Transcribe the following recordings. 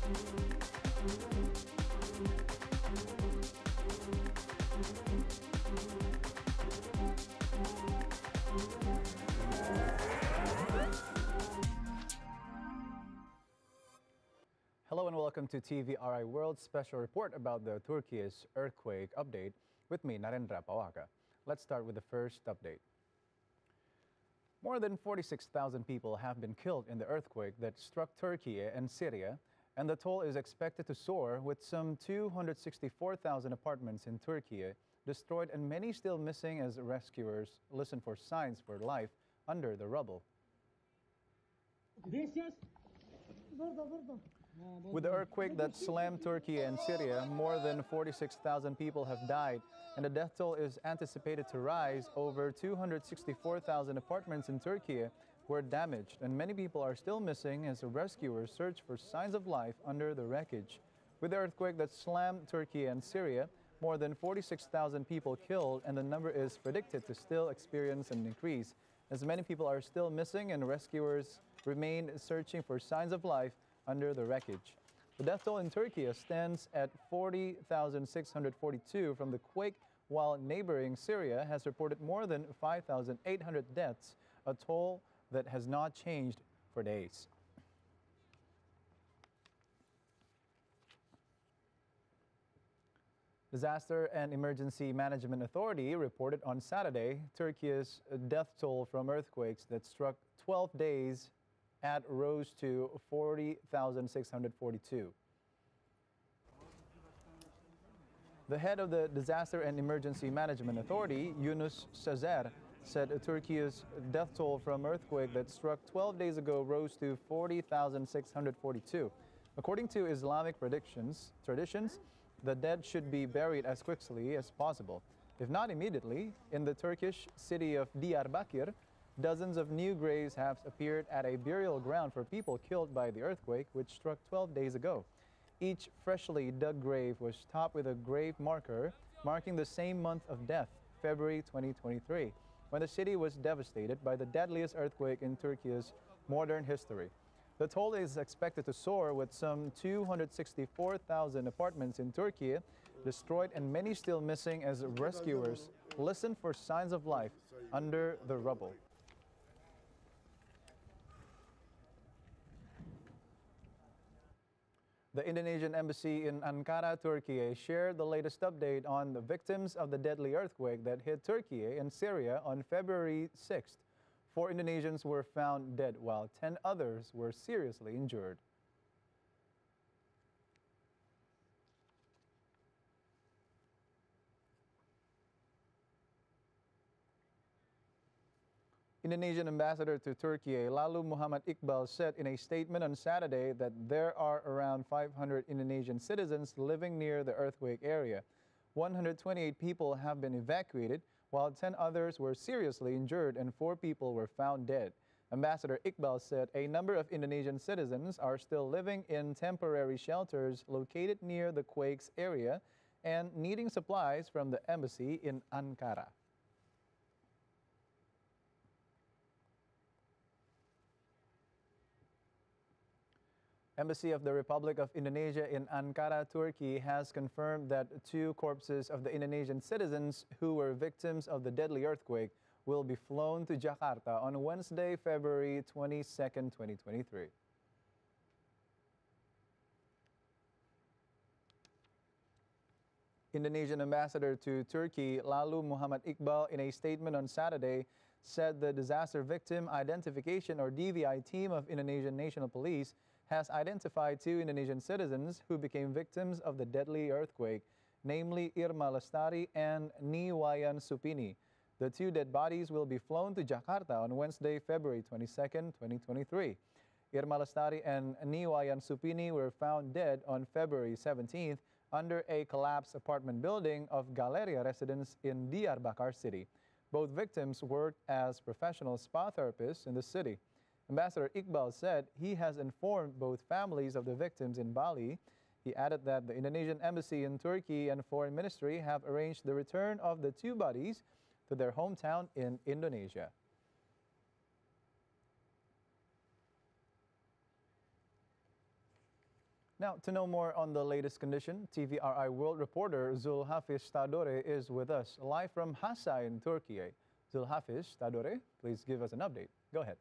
Hello and welcome to TVRI World Special Report about the Turkiye's earthquake update with me, Narendra Pawaka. Let's start with the first update. More than 46,000 people have been killed in the earthquake that struck Turkey and Syria, and the toll is expected to soar with some 264,000 apartments in Turkey destroyed and many still missing as rescuers listen for signs for life under the rubble. With the earthquake that slammed Turkey and Syria, more than 46,000 people have died, and the death toll is anticipated to rise. Over 264,000 apartments in Turkey were damaged, and many people are still missing as rescuers search for signs of life under the wreckage. With the earthquake that slammed Turkey and Syria, more than 46,000 people killed, and the number is predicted to still experience an increase, as many people are still missing and rescuers remain searching for signs of life under the wreckage. The death toll in Turkey stands at 40,642 from the quake, while neighboring Syria has reported more than 5,800 deaths, a toll that has not changed for days. Disaster and Emergency Management Authority reported on Saturday Turkey's death toll from earthquakes that struck 12 days rose to 40,642. The head of the Disaster and Emergency Management Authority, Yunus Sezer, said Turkey's death toll from earthquake that struck 12 days ago rose to 40,642. According to Islamic traditions, the dead should be buried as quickly as possible, if not immediately. In the Turkish city of Diyarbakir, dozens of new graves have appeared at a burial ground for people killed by the earthquake, which struck 12 days ago. Each freshly dug grave was topped with a grave marker marking the same month of death, February 2023, when the city was devastated by the deadliest earthquake in Turkey's modern history. The toll is expected to soar, with some 264,000 apartments in Turkey destroyed and many still missing as rescuers listen for signs of life under the rubble. The Indonesian embassy in Ankara, Turkey, shared the latest update on the victims of the deadly earthquake that hit Turkey and Syria on February 6th. 4 Indonesians were found dead, while 10 others were seriously injured. Indonesian ambassador to Turkey, Lalu Muhammad Iqbal, said in a statement on Saturday that there are around 500 Indonesian citizens living near the earthquake area. 128 people have been evacuated, while 10 others were seriously injured and 4 people were found dead. Ambassador Iqbal said a number of Indonesian citizens are still living in temporary shelters located near the quake's area and needing supplies from the embassy in Ankara. Embassy of the Republic of Indonesia in Ankara, Turkey, has confirmed that 2 corpses of the Indonesian citizens who were victims of the deadly earthquake will be flown to Jakarta on Wednesday, February 22, 2023. Indonesian ambassador to Turkey, Lalu Muhammad Iqbal, in a statement on Saturday, said the disaster victim identification, or DVI, team of Indonesian National Police has identified 2 Indonesian citizens who became victims of the deadly earthquake, namely Irma Lestari and Niwayan Supini. The 2 dead bodies will be flown to Jakarta on Wednesday, February 22, 2023. Irma Lestari and Niwayan Supini were found dead on February 17th under a collapsed apartment building of Galeria residence in Diyarbakir city. Both victims worked as professional spa therapists in the city. Ambassador Iqbal said he has informed both families of the victims in Bali. He added that the Indonesian embassy in Turkey and Foreign Ministry have arranged the return of the 2 bodies to their hometown in Indonesia. Now, to know more on the latest condition, TVRI World reporter Zulhafiz Tadore is with us, live from Hassa in Turkey. Zulhafiz Tadore, please give us an update. Go ahead.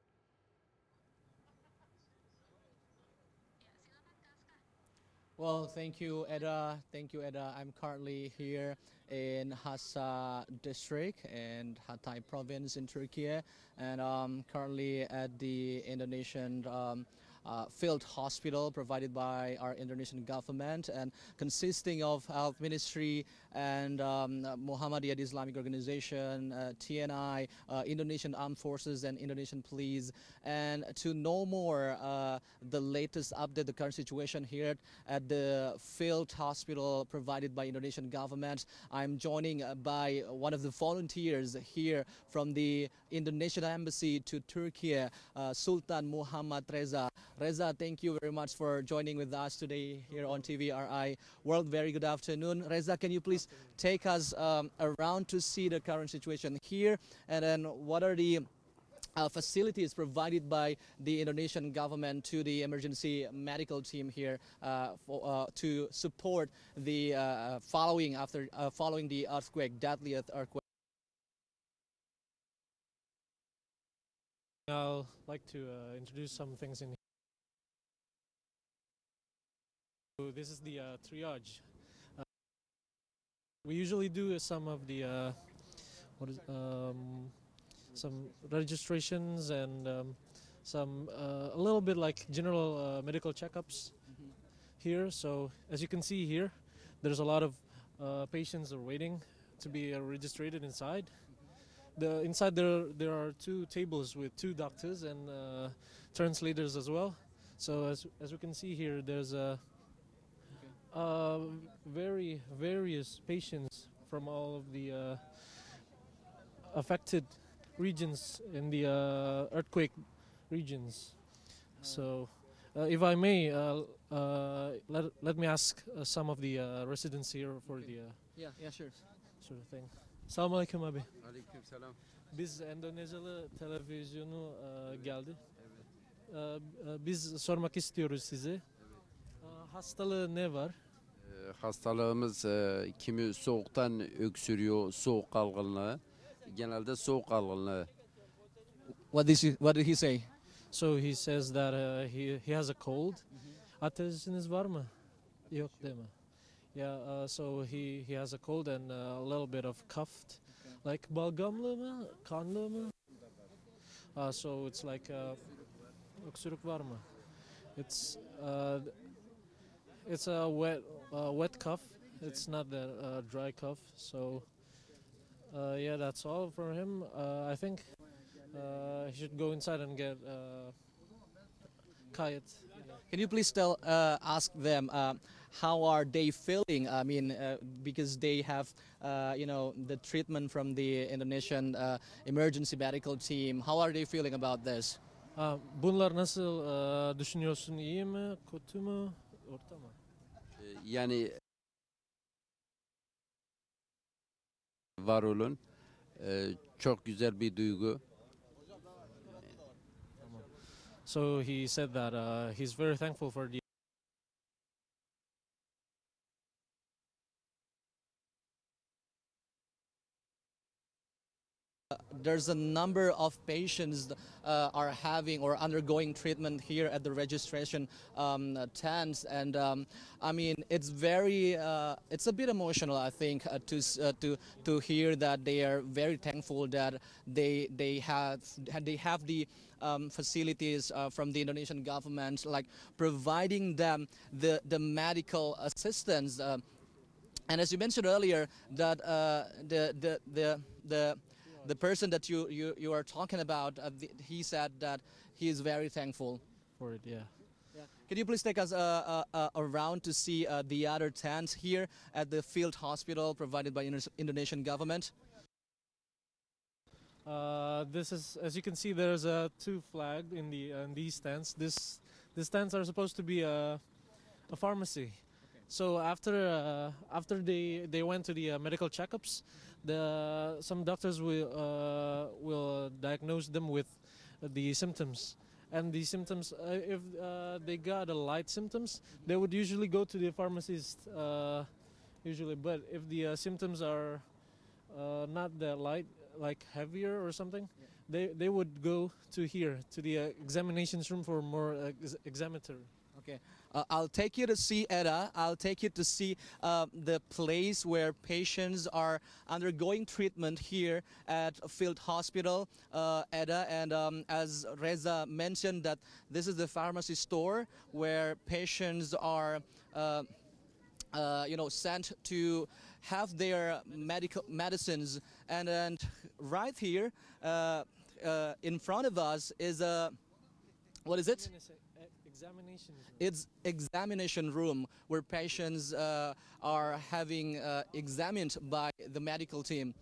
Well, thank you, Eda. Thank you, Eda. I'm currently here in Hassa district and Hatay province in Turkey, and currently at the Indonesian field hospital provided by our Indonesian government and consisting of Health Ministry and Muhammadiyah Islamic Organization, TNI, Indonesian Armed Forces and Indonesian Police. And to know more the latest update, the current situation here at the field hospital provided by Indonesian government, I'm joining by one of the volunteers here from the Indonesian Embassy to Turkey, Sultan Muhammad Reza. Reza, thank you very much for joining with us today here on TVRI World. Very good afternoon. Reza, can you please take us around to see the current situation here, and then what are the facilities provided by the Indonesian government to the emergency medical team here to support the following the earthquake, deadly earthquake? I'd like to introduce some things in here. So this is the triage. We usually do some of the some registrations and some a little bit like general medical checkups here. So as you can see here, there's a lot of patients are waiting to be registered inside. Inside there are two tables with two doctors and translators as well. So as we can see here, there's very various patients from all of the affected regions in the earthquake regions. So if I may, let me ask some of the residents here for the Yeah, sure. sort of thing. Selamünaleyküm abi. Aleykümselam. Biz Endonezyalı televizyonu geldi. Biz sormak istiyoruz size. Hastalığı ne var? Hastalığımız kimi soğuktan öksürüyor, soğuk algınlığı. Genelde soğuk algınlığı. What did he say? So he says that he has a cold. Ateşiniz var mı? Yok değil mi? Yeah, so he has a cold and a little bit of coughed. Like balgamlı mı? Kanlı mı? So it's like öksürük var mı? It's a wet cough. It's not that dry cough. So yeah, that's all for him. I think he should go inside and get kayıt. Can you please ask them how are they feeling? I mean, because they have, the treatment from the Indonesian emergency medical team. How are they feeling about this? Bunlar nasıl düşünüyorsun? İyi mi? Kötü mü? Orta mı? Yani var olun. Çok güzel bir duygu. So he said that he's very thankful for the There's a number of patients are having or undergoing treatment here at the registration tents, and I mean it's it's a bit emotional, I think, to hear that they are very thankful that they have the facilities from the Indonesian government, like providing them the medical assistance. And as you mentioned earlier, that the person that you are talking about, he said that he is very thankful for it. Yeah. Can you please take us around to see the other tents here at the field hospital provided by Indonesian government? This is, as you can see, there's two flags in these tents. These tents are supposed to be a pharmacy. So after they went to the medical checkups, some doctors will diagnose them with the symptoms, and the symptoms, if they got a light symptoms, they would usually go to the pharmacist usually. But if the symptoms are not that light, like heavier or something, they would go to here, to the examinations room for more examinatory. Okay, I'll take you to see Edda. I'll take you to see the place where patients are undergoing treatment here at Field Hospital, Edda. And as Reza mentioned, that this is the pharmacy store where patients are, sent to have their medicines. And right here, in front of us is a, what is it? Examination room. It's examination room where patients are having examined by the medical team.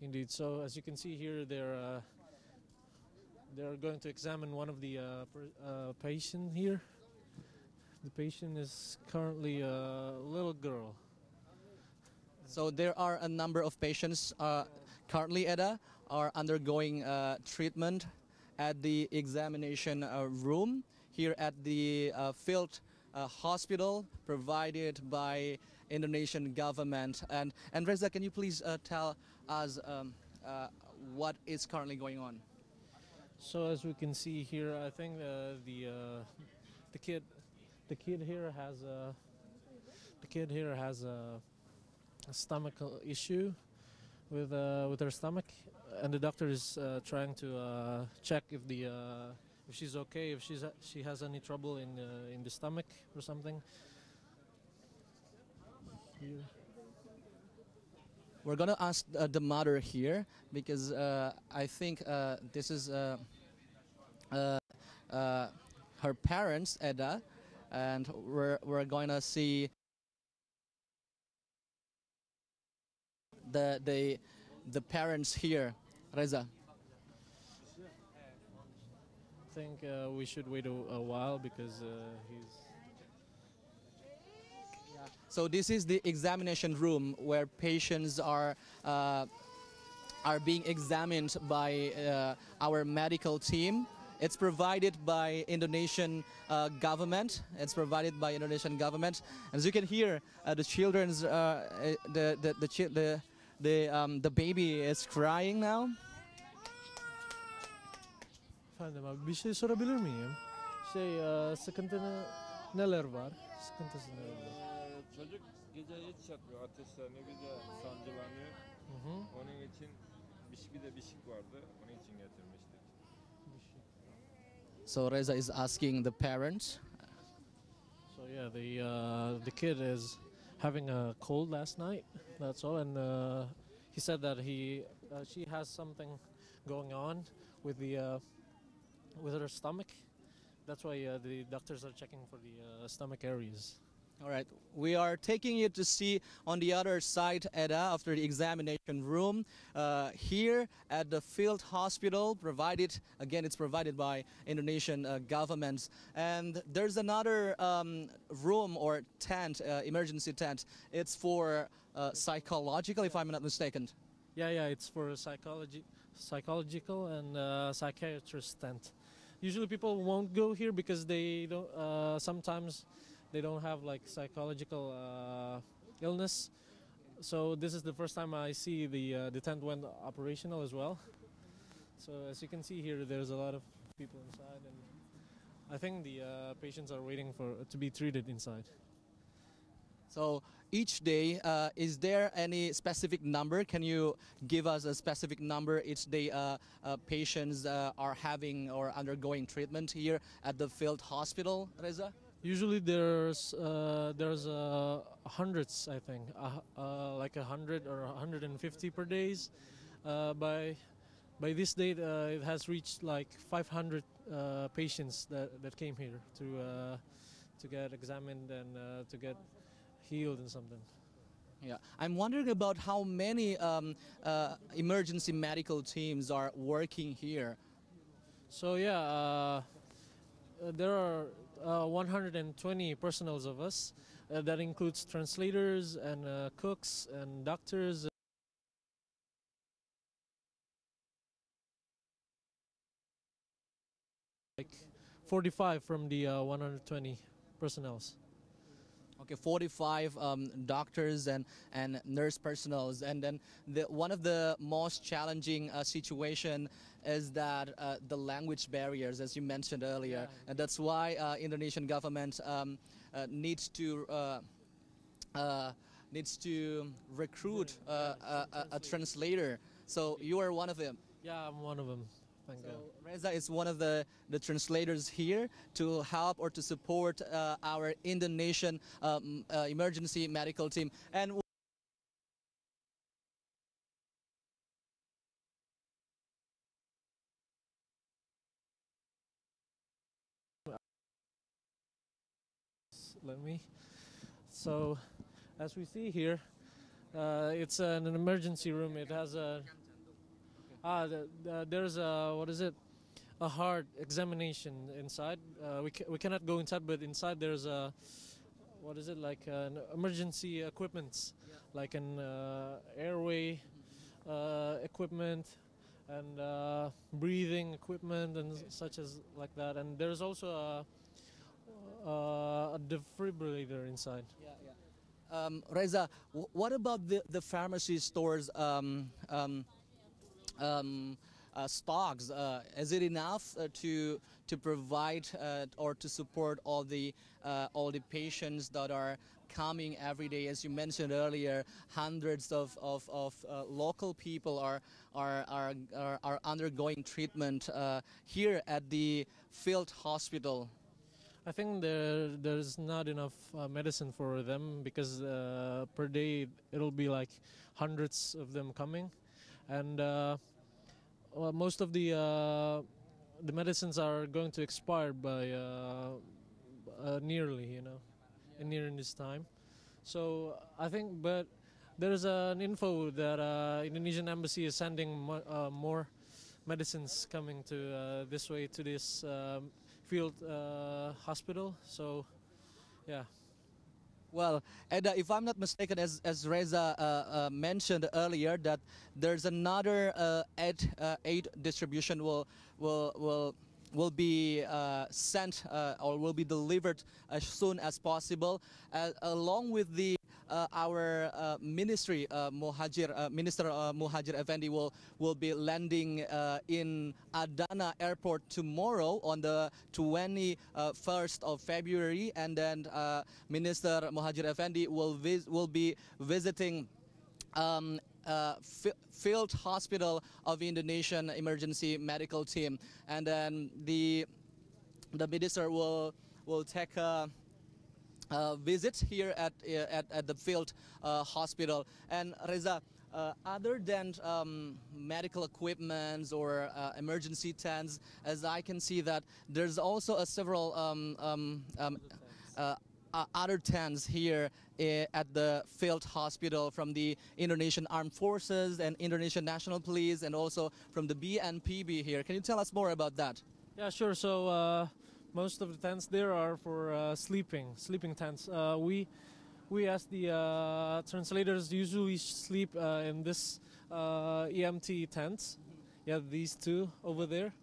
Indeed. So as you can see here, they're going to examine one of the patient here. The patient is currently a little girl. So there are a number of patients currently, Edda, are undergoing treatment at the examination room here at the Field Hospital provided by Indonesian government. And Reza, can you please tell us what is currently going on? So as we can see here, I think the kid here has a stomach issue with her stomach, and the doctor is trying to check if she's okay, if she has any trouble in the stomach or something. Here. We're gonna ask the mother here because I think this is her parents, Edda, and we're going to see the parents here. Reza. I think we should wait a while because he's. So this is the examination room where patients are being examined by our medical team. It's provided by Indonesian government. It's provided by Indonesian government. As you can hear, the children's the baby is crying now. Efendim abi bir şey sorabilir miyim? Sıkıntı neler var? Sıkıntısı neler var? Çocuk gece hiç yatmıyor, ateşleniyor, bir de sancılanıyor. Onun için bir de bişik vardı, onun için getirmiştik. So Reza is asking the parents. So yeah, the kid is having a cold last night. That's all, and he said that she has something going on with her stomach. That's why the doctors are checking for the stomach areas. All right, we are taking you to see on the other side, Edda, after the examination room, here at the Field Hospital, it's provided by Indonesian governments. And there's another room or tent, emergency tent. It's for psychological, if I'm not mistaken. Yeah, it's for psychological and psychiatrist tent. Usually people won't go here because they don't. Sometimes they don't have like psychological illness. So this is the first time I see the tent went operational as well. So as you can see here, there's a lot of people inside, and I think the patients are waiting to be treated inside. So each day, is there any specific number? Can you give us a specific number each day patients are having or undergoing treatment here at the Field Hospital, Reza? Usually there's hundreds, I think, like 100 or 150 per days. By this date, it has reached like 500 patients that came here to get examined and to get healed and something. Yeah, I'm wondering about how many emergency medical teams are working here. So yeah, there are 120 personals of us. That includes translators and cooks and doctors. Like 45 from the 120 personnels. Okay, 45 doctors and nurse personnels, and then one of the most challenging situation is that the language barriers, as you mentioned earlier, and that's why Indonesian government needs to recruit a translator. So you are one of them. Yeah, I'm one of them. Thank God. Reza is one of the translators here to help or to support our Indonesian emergency medical team. And Let me. So, as we see here, it's an emergency room. It has a there's a, what is it? A heart examination inside. We cannot go inside, but inside there's a, what is it, like an emergency equipment, like an airway equipment and breathing equipment and such as like that. And there's also a defibrillator inside. Reza, what about the pharmacy stores stocks? Is it enough to provide or to support all the patients that are coming every day? As you mentioned earlier, hundreds of local people are undergoing treatment here at the field hospital. I think there's not enough medicine for them because per day it'll be like hundreds of them coming, and well, most of the medicines are going to expire by nearly, nearing this time. So I think, but there's an info that Indonesian embassy is sending more medicines coming to this way to this field hospital. So yeah. Well, and if I'm not mistaken, as Reza mentioned earlier, that there's another aid distribution will be sent or will be delivered as soon as possible, along with the our ministry, Minister Muhajir Effendi will be landing in Adana Airport tomorrow on the 21st of February, and then Minister Muhajir Effendi will be visiting field hospital of Indonesian emergency medical team, and then the minister will take a visit here at the field hospital. And Reza, other than medical equipments or emergency tents, as I can see that there's also several other tents here at the field hospital from the Indonesian Armed Forces and Indonesian National Police, and also from the BNPB here. Can you tell us more about that? Yeah, sure. So most of the tents there are for sleeping tents. We as the translators usually sleep in this EMT tents. Yeah, these two over there,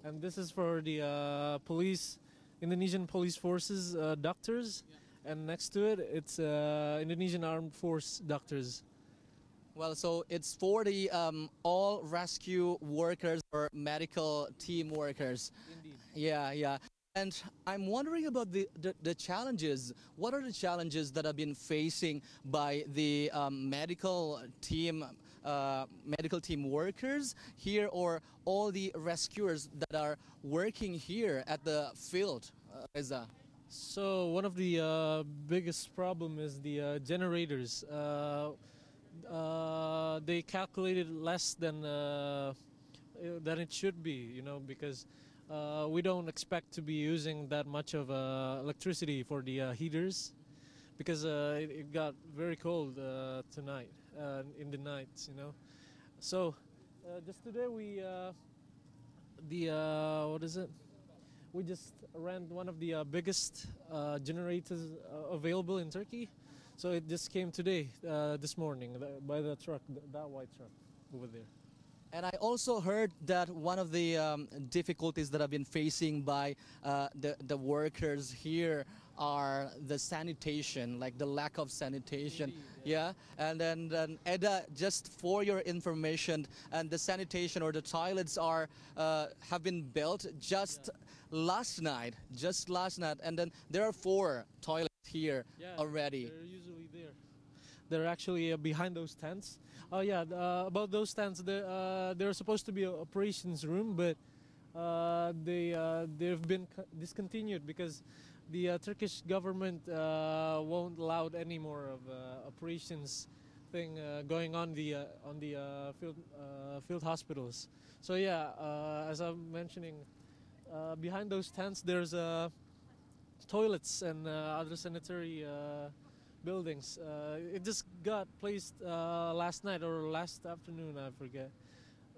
and this is for the police, Indonesian Police Forces doctors, and next to it, it's Indonesian Armed Force doctors. Well, so it's for the all rescue workers or medical team workers. Indeed. Yeah. And I'm wondering about the challenges. What are the challenges that have been facing by the medical team workers here, or all the rescuers that are working here at the field, Reza? So one of the biggest problem is the generators. They calculated less than it should be, because we don't expect to be using that much of electricity for the heaters, because it got very cold tonight in the nights, So just today we what is it? We just ran one of the biggest generators available in Turkey. So it just came today, this morning, by the truck, that white truck over there. And I also heard that one of the difficulties that have been facing by the workers here are the sanitation, like the lack of sanitation. Yeah, and then Eda, just for your information, and the sanitation or the toilets are have been built just last night, and then there are 4 toilets here already. They're usually there. They're actually behind those tents. Oh yeah, about those tents, they're supposed to be an operations room, but they've been discontinued because the Turkish government won't allow any more of operations thing going on the field hospitals. So yeah, as I'm mentioning, behind those tents there's toilets and other sanitary buildings. It just got placed last night or last afternoon, I forget.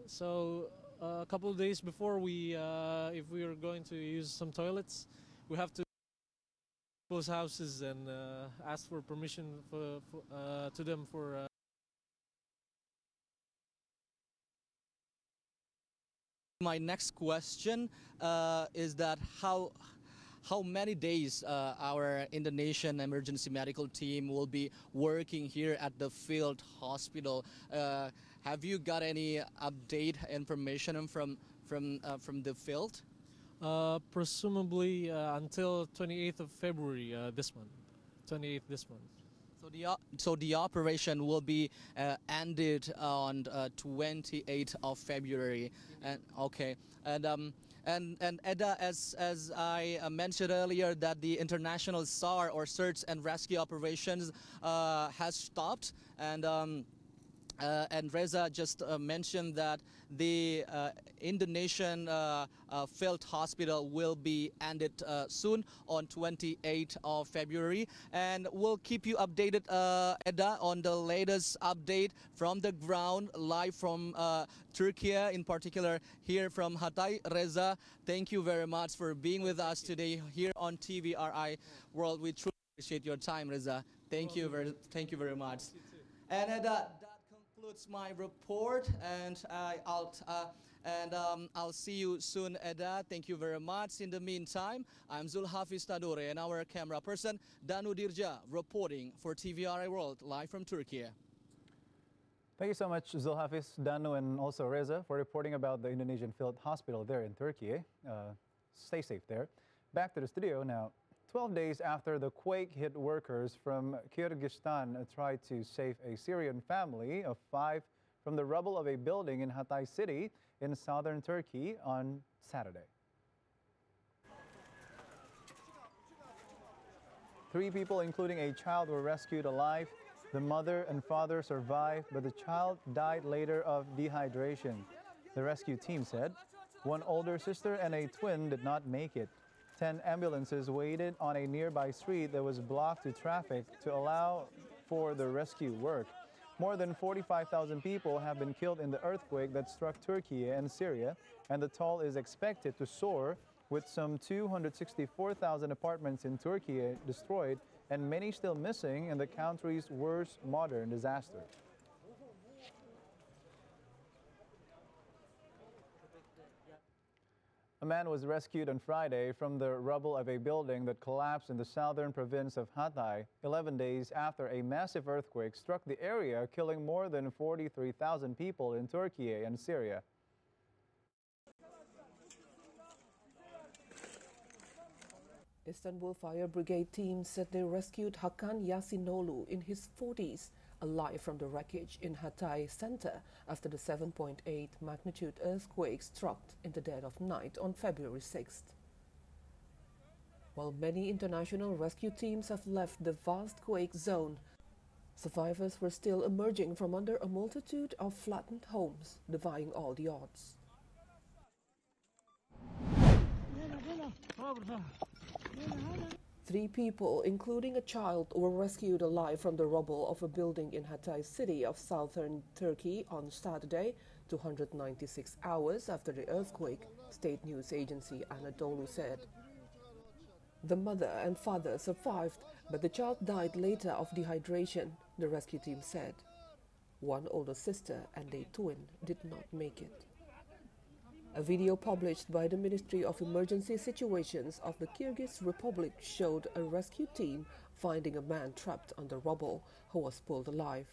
So a couple of days before if we are going to use some toilets, we have to people's houses and ask for permission to them for. My next question is that how many days our Indonesian emergency medical team will be working here at the field hospital? Have you got any update information from the field? Presumably until 28th of February this month. 28th this month. So the operation will be ended on 28th of February. And okay, and Eda, as I mentioned earlier, that the international SAR or search and rescue operations has stopped, and Reza just mentioned that the Indonesian field hospital will be ended soon on 28th of February. And we'll keep you updated, Eda, on the latest update from the ground, live from Turkey, in particular here from Hatay. Reza, thank you very much for being with us today here on TVRI World. We truly appreciate your time, Reza. Thank you very much. And Eda, concludes my report, and I'll see you soon, Eda. Thank you very much. In the meantime, I'm Zulhafiz Tadore and our camera person Danu Dirja reporting for TVRI World live from Turkey. Thank you so much, Zulhafiz, Danu, and also Reza for reporting about the Indonesian field hospital there in Turkey. Stay safe there. Back to the studio now. 12 days after the quake hit, workers from Kyrgyzstan tried to save a Syrian family of 5 from the rubble of a building in Hatay city in southern Turkey on Saturday. 3 people, including a child, were rescued alive. The mother and father survived, but the child died later of dehydration. The rescue team said 1 older sister and a twin did not make it. 10 ambulances waited on a nearby street that was blocked to traffic to allow for the rescue work. More than 45,000 people have been killed in the earthquake that struck Turkey and Syria, and the toll is expected to soar, with some 264,000 apartments in Turkey destroyed and many still missing in the country's worst modern disaster. A man was rescued on Friday from the rubble of a building that collapsed in the southern province of Hatay 11 days after a massive earthquake struck the area, killing more than 43,000 people in Turkey and Syria. Istanbul Fire Brigade team said they rescued Hakan Yasinolu in his 40s alive from the wreckage in Hatay center after the 7.8 magnitude earthquake struck in the dead of night on February 6th. While many international rescue teams have left the vast quake zone, survivors were still emerging from under a multitude of flattened homes, defying all the odds. 3 people, including a child, were rescued alive from the rubble of a building in Hatay city of southern Turkey on Saturday, 296 hours after the earthquake, state news agency Anadolu said. The mother and father survived, but the child died later of dehydration, the rescue team said. One older sister and a twin did not make it. A video published by the Ministry of Emergency Situations of the Kyrgyz Republic showed a rescue team finding a man trapped under rubble who was pulled alive.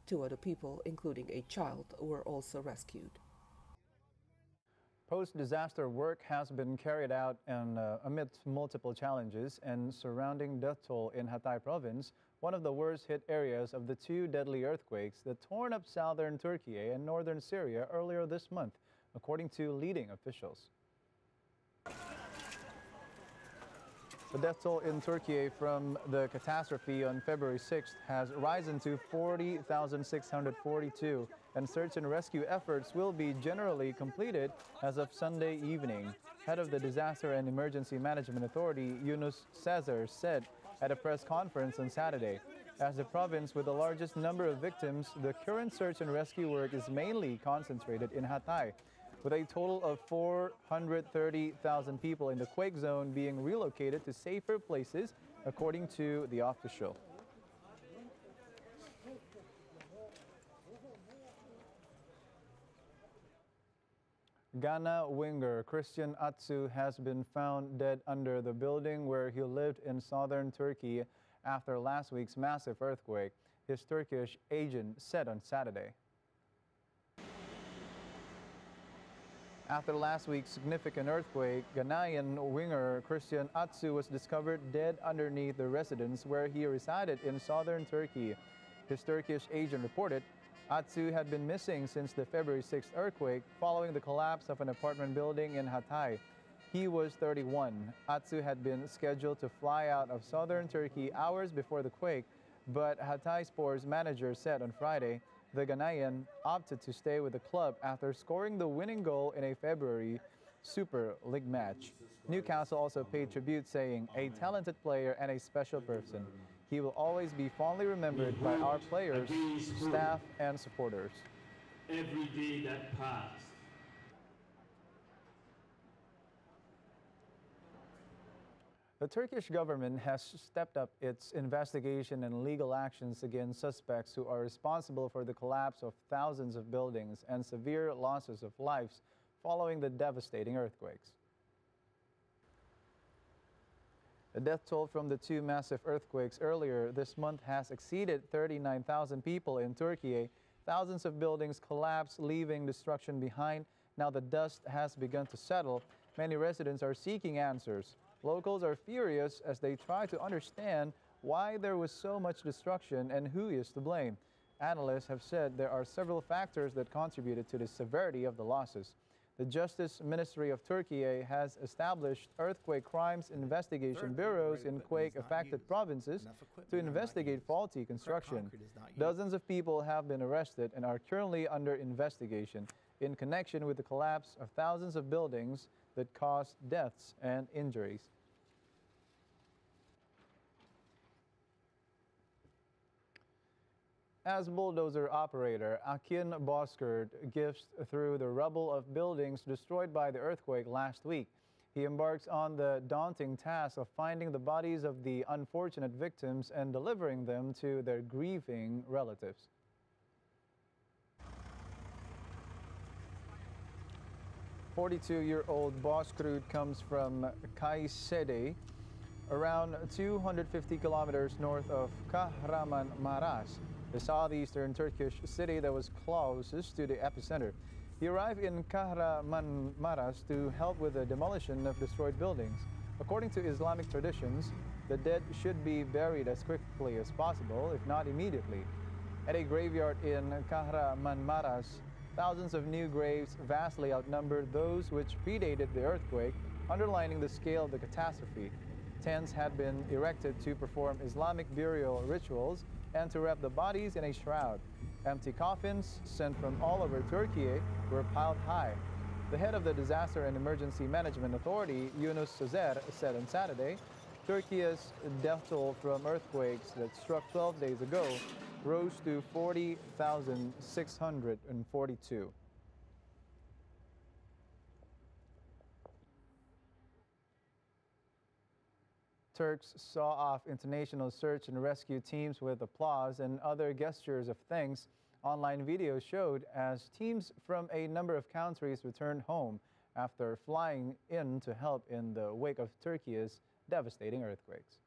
2 other people, including a child, were also rescued. Post-disaster work has been carried out amidst multiple challenges and surrounding death toll in Hatay province, one of the worst hit areas of the 2 deadly earthquakes that torn up southern Turkey and northern Syria earlier this month, according to leading officials. The death toll in Turkey from the catastrophe on February 6th has risen to 40,642, and search and rescue efforts will be generally completed as of Sunday evening. Head of the Disaster and Emergency Management Authority, Yunus Sezer, said at a press conference on Saturday. As the province with the largest number of victims, the current search and rescue work is mainly concentrated in Hatay, with a total of 430,000 people in the quake zone being relocated to safer places, according to the official. Ghana winger Christian Atsu has been found dead under the building where he lived in southern Turkey after last week's massive earthquake, his Turkish agent said on Saturday. After last week's significant earthquake, Ghanaian winger Christian Atsu was discovered dead underneath the residence where he resided in southern Turkey. His Turkish agent reported Atsu had been missing since the February 6th earthquake following the collapse of an apartment building in Hatay. He was 31. Atsu had been scheduled to fly out of southern Turkey hours before the quake, but Hatayspor's manager said on Friday the Ghanaian opted to stay with the club after scoring the winning goal in a February Super League match. Newcastle also paid tribute, saying, "A talented player and a special person. He will always be fondly remembered by our players, staff, and supporters." Every day that passed. The Turkish government has stepped up its investigation and legal actions against suspects who are responsible for the collapse of thousands of buildings and severe losses of lives following the devastating earthquakes. The death toll from the 2 massive earthquakes earlier this month has exceeded 39,000 people in Turkey. Thousands of buildings collapsed, leaving destruction behind. Now the dust has begun to settle. Many residents are seeking answers. Locals are furious as they try to understand why there was so much destruction and who is to blame. Analysts have said there are several factors that contributed to the severity of the losses. The Justice Ministry of Turkey has established earthquake crimes investigation bureaus in quake-affected provinces to investigate faulty construction. Dozens of people have been arrested and are currently under investigation in connection with the collapse of thousands of buildings that caused deaths and injuries. As bulldozer operator, Akin Bozkurt gives through the rubble of buildings destroyed by the earthquake last week. He embarks on the daunting task of finding the bodies of the unfortunate victims and delivering them to their grieving relatives. "42-year-old Bozkurt comes from Kayseri, around 250 kilometers north of Kahramanmaraş, the southeastern Turkish city that was closest to the epicenter. He arrived in Kahramanmaraş to help with the demolition of destroyed buildings. According to Islamic traditions, the dead should be buried as quickly as possible, if not immediately. At a graveyard in Kahramanmaraş, thousands of new graves vastly outnumbered those which predated the earthquake, underlining the scale of the catastrophe. Tents had been erected to perform Islamic burial rituals and to wrap the bodies in a shroud. Empty coffins sent from all over Turkey were piled high. The head of the Disaster and Emergency Management Authority, Yunus Sezer, said on Saturday, Turkey's death toll from earthquakes that struck 12 days ago rose to 40,642. Turks saw off international search and rescue teams with applause and other gestures of thanks Online videos showed as teams from a number of countries returned home after flying in to help in the wake of Turkey's devastating earthquakes.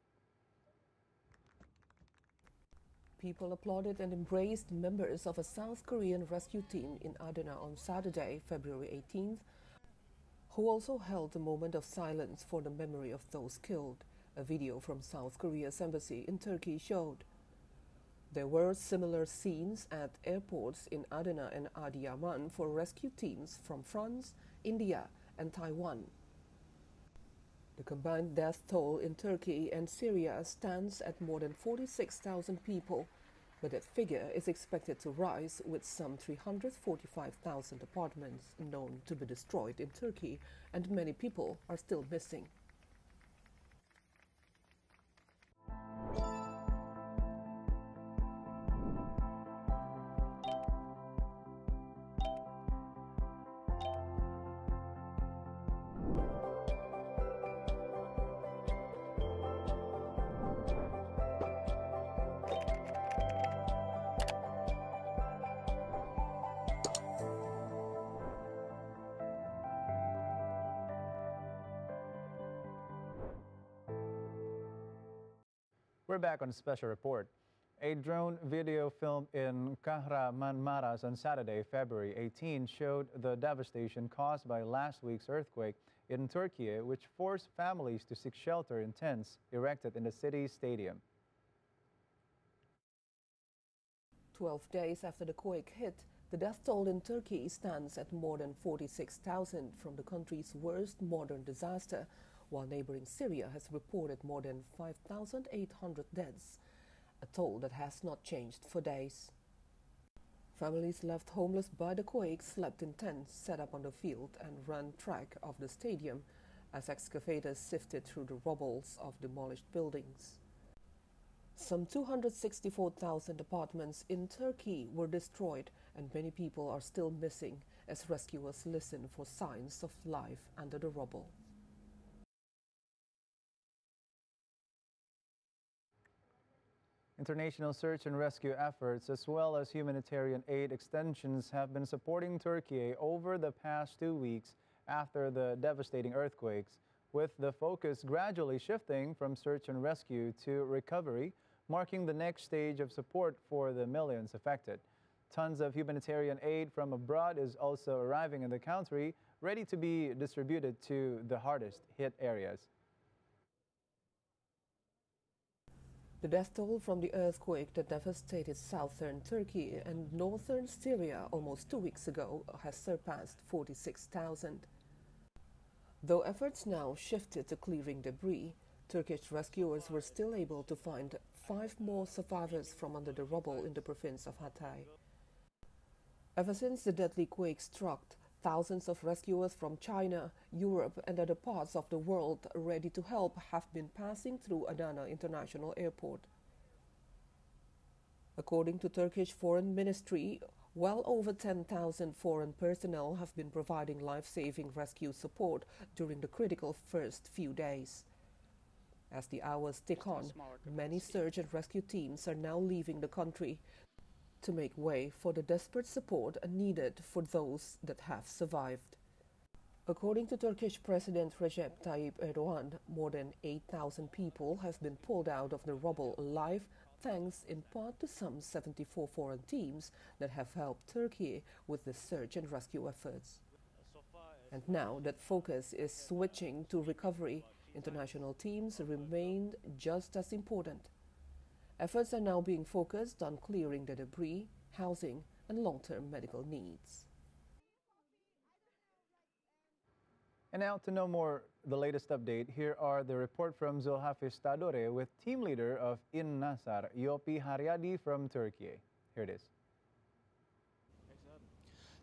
People applauded and embraced members of a South Korean rescue team in Adana on Saturday, February 18th, who also held a moment of silence for the memory of those killed, a video from South Korea's embassy in Turkey showed. There were similar scenes at airports in Adana and Adiyaman for rescue teams from France, India, and Taiwan. The combined death toll in Turkey and Syria stands at more than 46,000 people, but that figure is expected to rise, with some 345,000 apartments known to be destroyed in Turkey, and many people are still missing. We're back on a special report. A drone video filmed in Kahramanmaras on Saturday, February 18, showed the devastation caused by last week's earthquake in Turkiye, which forced families to seek shelter in tents erected in the city's stadium. 12 days after the quake hit, the death toll in Turkey stands at more than 46,000 from the country's worst modern disaster, while neighboring Syria has reported more than 5,800 deaths, a toll that has not changed for days. Families left homeless by the quake slept in tents set up on the field and ran track of the stadium as excavators sifted through the rubbles of demolished buildings. Some 264,000 apartments in Turkey were destroyed, and many people are still missing as rescuers listen for signs of life under the rubble. International search and rescue efforts, as well as humanitarian aid extensions, have been supporting Turkey over the past 2 weeks after the devastating earthquakes, with the focus gradually shifting from search and rescue to recovery, marking the next stage of support for the millions affected. Tons of humanitarian aid from abroad is also arriving in the country, ready to be distributed to the hardest hit areas. The death toll from the earthquake that devastated southern Turkey and northern Syria almost 2 weeks ago has surpassed 46,000. Though efforts now shifted to clearing debris, Turkish rescuers were still able to find 5 more survivors from under the rubble in the province of Hatay. Ever since the deadly quake struck, thousands of rescuers from China, Europe, and other parts of the world ready to help have been passing through Adana International Airport. According to Turkish Foreign Ministry, well over 10,000 foreign personnel have been providing life-saving rescue support during the critical first few days. As the hours tick on, many search and rescue teams are now leaving the country to make way for the desperate support needed for those that have survived. According to Turkish President Recep Tayyip Erdogan, more than 8,000 people have been pulled out of the rubble alive, thanks in part to some 74 foreign teams that have helped Turkey with the search and rescue efforts. And now that focus is switching to recovery, international teams remain just as important. Efforts are now being focused on clearing the debris, housing, and long-term medical needs. And now to know more the latest update, here are the report from Zulhafiz Tadore with team leader of In-Nasar, Yopi Haryadi from Turkey. Here it is.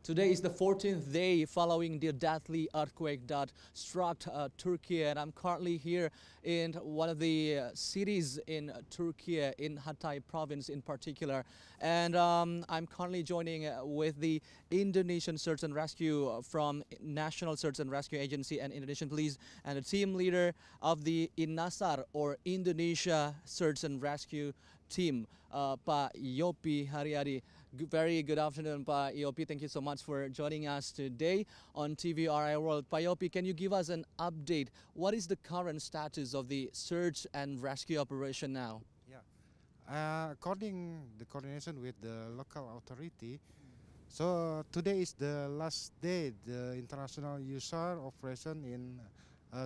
Today is the 14th day following the deadly earthquake that struck Turkey, and I'm currently here in one of the cities in Turkey, in Hatay province in particular. And I'm currently joining with the Indonesian Search and Rescue from National Search and Rescue Agency and Indonesian Police, and the team leader of the In-Nasar, or Indonesia Search and Rescue team, Pak Yopi Haryadi. Very good afternoon, Pak Yopi. Thank you so much for joining us today on TVRI World. Pak Yopi, can you give us an update? What is the current status of the search and rescue operation now? Yeah, according the coordination with the local authority, so today is the last day the international user operation in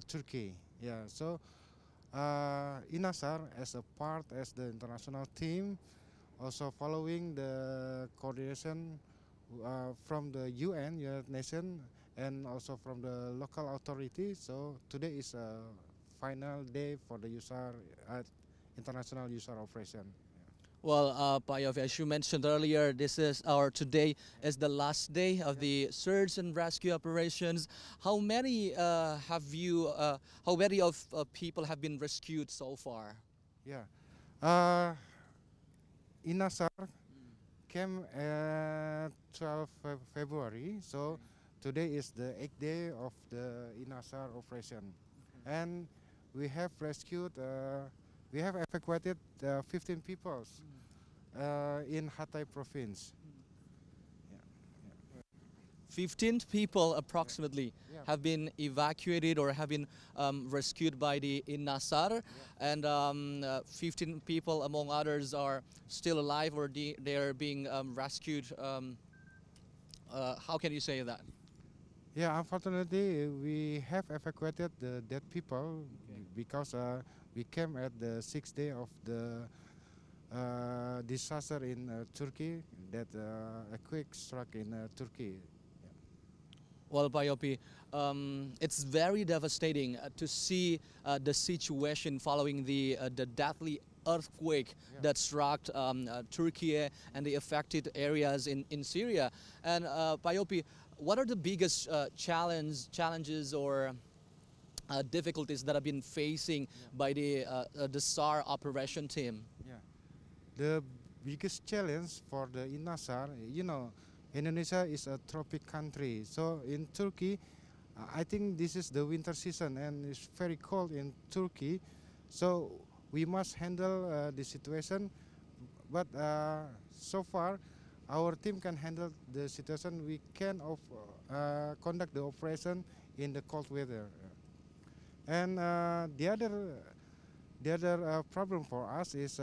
Turkey. Yeah, so INASAR as a part as the international team, also following the coordination from the UN, United Nations, and also from the local authority. So today is a final day for the user international user operation. Well, Pak Yofi, as you mentioned earlier, this is today is the last day of the search and rescue operations. How many how many of people have been rescued so far? Yeah, INASAR came at 12 February, so today is the 8th day of the INASAR operation, and we have rescued, we have evacuated 15 people in Hatay province. 15 people approximately Yeah. have been evacuated or have been rescued by the INASAR, and 15 people among others are still alive or they are being rescued. How can you say that? Yeah, unfortunately, we have evacuated the dead people because we came at the 6th day of the disaster in Turkey, that earthquake struck in Turkey. Well, Pak Yopi, it's very devastating to see the situation following the deadly earthquake that struck Turkey and the affected areas in Syria. And Pak Yopi, what are the biggest challenges or difficulties that have been facing by the SAR operation team? Yeah, the biggest challenge for the INASAR, you know, Indonesia is a tropic country. So in Turkey, I think this is the winter season and it's very cold in Turkey. So we must handle the situation. But so far, our team can handle the situation. We can conduct the operation in the cold weather. And the other problem for us is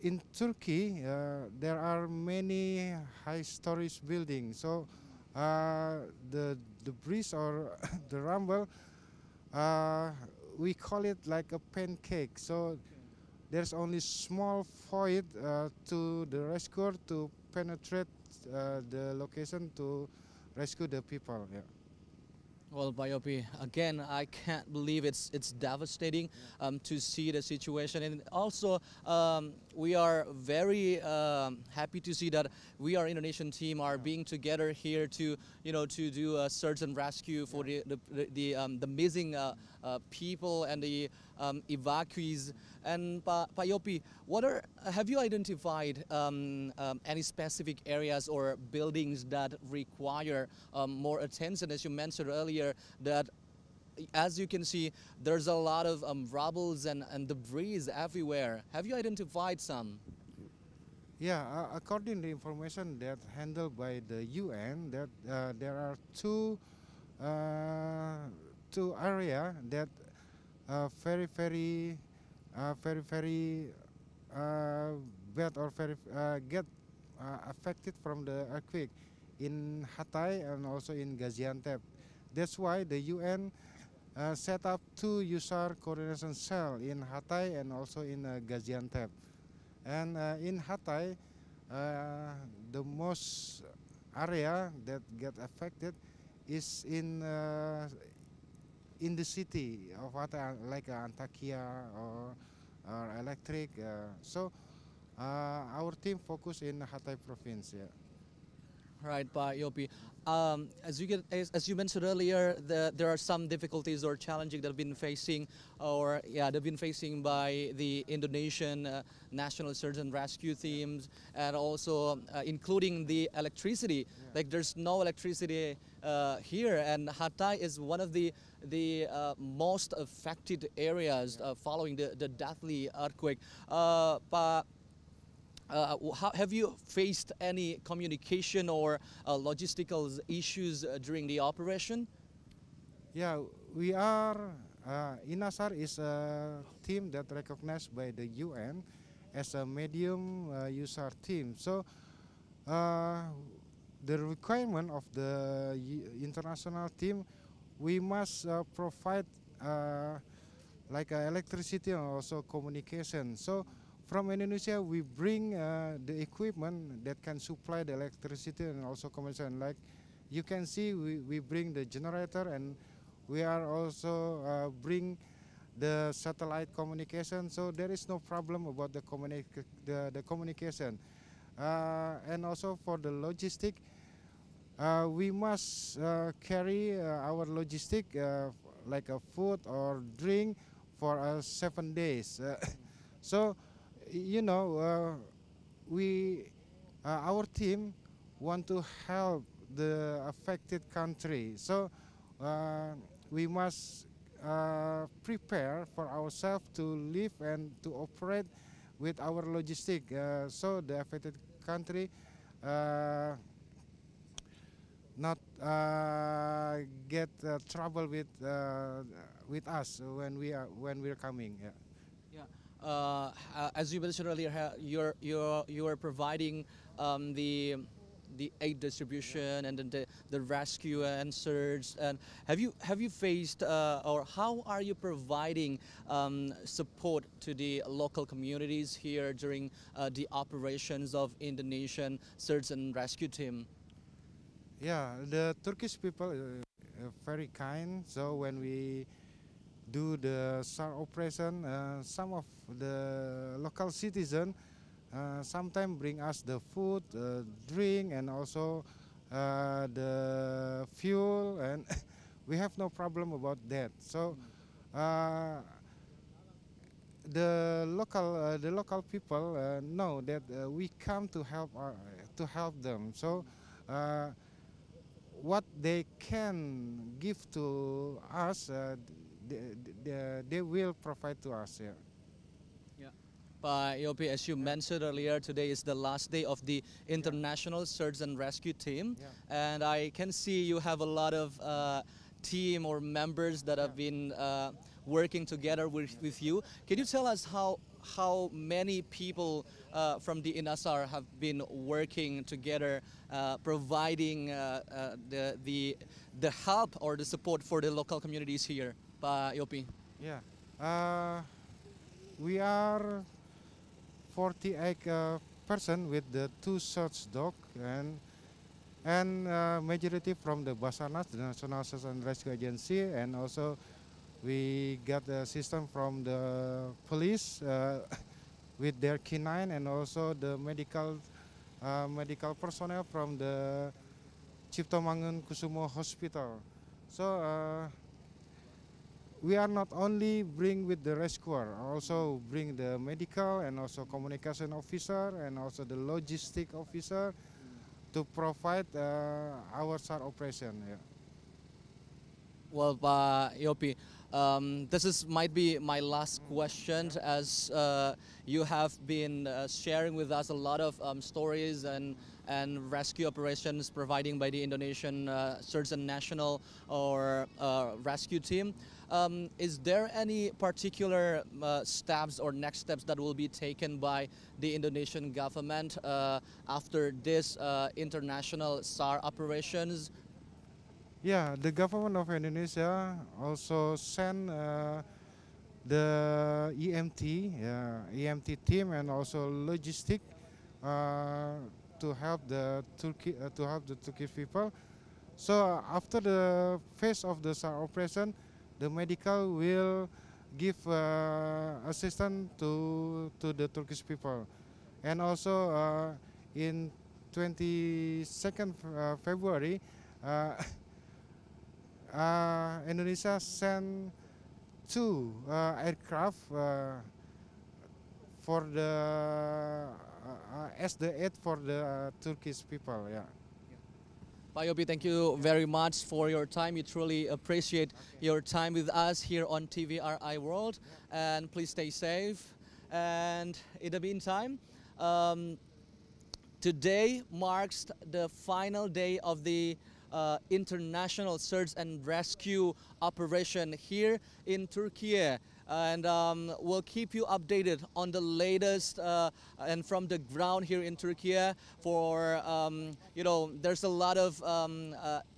in Turkey, there are many high-stories buildings. So the breeze or the rumble, we call it like a pancake. So there's only small void to the rescuer to penetrate the location to rescue the people. Yeah. Well, Pak Yopi, again, I can't believe it's devastating to see the situation, and also we are very happy to see that we, our Indonesian team, are being together here to to do a search and rescue for the missing people and the evacuees. And Pak Yopi, have you identified any specific areas or buildings that require more attention? As you mentioned earlier, that as you can see, there's a lot of rubbles and debris everywhere. Have you identified some? Yeah, according to the information that handled by the UN, that there are two area that very bad or very get affected from the earthquake in Hatay and also in Gaziantep. That's why the UN set up two user coordination cell in Hatay and also in Gaziantep. And in Hatay, the most area that get affected is in the city of Hatay, like Antakya or Electric. So our team focus in Hatay province. Yeah. Right, Pak Yopi. As you mentioned earlier, there are some difficulties or challenges that have been facing, they've been facing by the Indonesian National Search and Rescue teams, and also including the electricity. Like there's no electricity here, and Hatay is one of the most affected areas following the deadly earthquake. But have you faced any communication or logistical issues during the operation? Yeah, we are. INASAR is a team that recognized by the UN as a medium user team. So uh, the requirement of the international team, we must provide like electricity and also communication. So from Indonesia, we bring the equipment that can supply the electricity and also communication. Like you can see, we bring the generator, and we are also bring the satellite communication. So there is no problem about the communication. And also for the logistic, we must carry our logistic like a food or drink for 7 days. So, you know, we our team want to help the affected country. So we must prepare for ourselves to live and to operate with our logistic. So the affected country not get trouble with us when we're coming. Yeah. Yeah. As you mentioned earlier, you're providing the aid distribution and then the rescue and search. And have you faced or how are you providing support to the local communities here during the operations of Indonesian search and rescue team? Yeah, the Turkish people very kind. So when we do the SAR operation, some of the local citizen sometimes bring us the food, drink, and also the fuel, and we have no problem about that. So the local people know that we come to help them. So. What they can give to us, they will provide to us. Yeah. Yeah. But Yopi, as you mentioned earlier, today is the last day of the International Search and Rescue Team. Yeah. And I can see you have a lot of team or members that have been working together with you. Can you tell us how many people from the INASAR have been working together, providing the help or the support for the local communities here, Pak Yopi? Yeah. We are 48 person with the 2 search dog, and majority from the Basarnas, the National Search and Rescue Agency, and also we got the system from the police with their canine, and also the medical personnel from the Ciptomangun Kusumo Hospital. So we are not only bring with the rescuer, also bring the medical and also communication officer and also the logistic officer to provide our SAR operation. Yeah. Well, Pak Yopi, this is might be my last question, as you have been sharing with us a lot of stories and rescue operations providing by the Indonesian Search and National or Rescue Team. Is there any particular steps or next steps that will be taken by the Indonesian government after this international SAR operations? Yeah, the government of Indonesia also sent the EMT team and also logistic to help the Turkish people. So after the phase of the SAR operation, the medical will give assistance to the Turkish people, and also in 22nd February. Indonesia sent 2 aircraft for the as the aid for the Turkish people. Yeah. Pak Yopi, thank you very much for your time. We truly appreciate your time with us here on TVRI World. And please stay safe. And in the meantime, today marks the final day of the international search and rescue operation here in Turkey. And we'll keep you updated on the latest and from the ground here in Turkey. For there's a lot of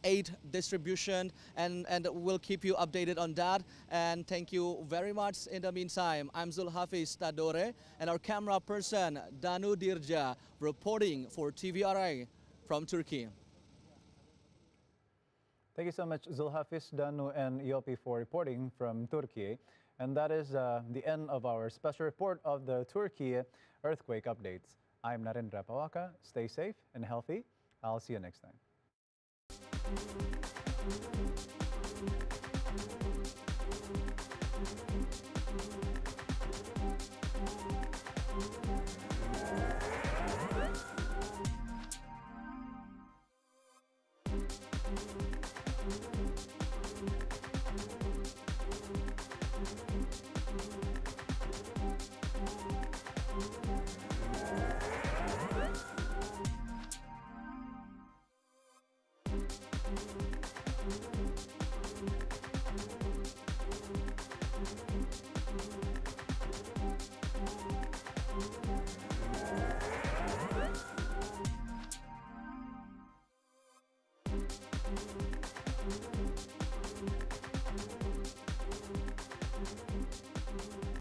aid distribution, and we'll keep you updated on that. And thank you very much. In the meantime, I'm Zulhafiz Tadore, and our camera person Danu Dirja reporting for TVRI from Turkey. Thank you so much, Zulhafiz, Danu, and Yopi for reporting from Turkey. And that is the end of our special report of the Turkiye earthquake updates. I'm Narendra Pawaka. Stay safe and healthy. I'll see you next time.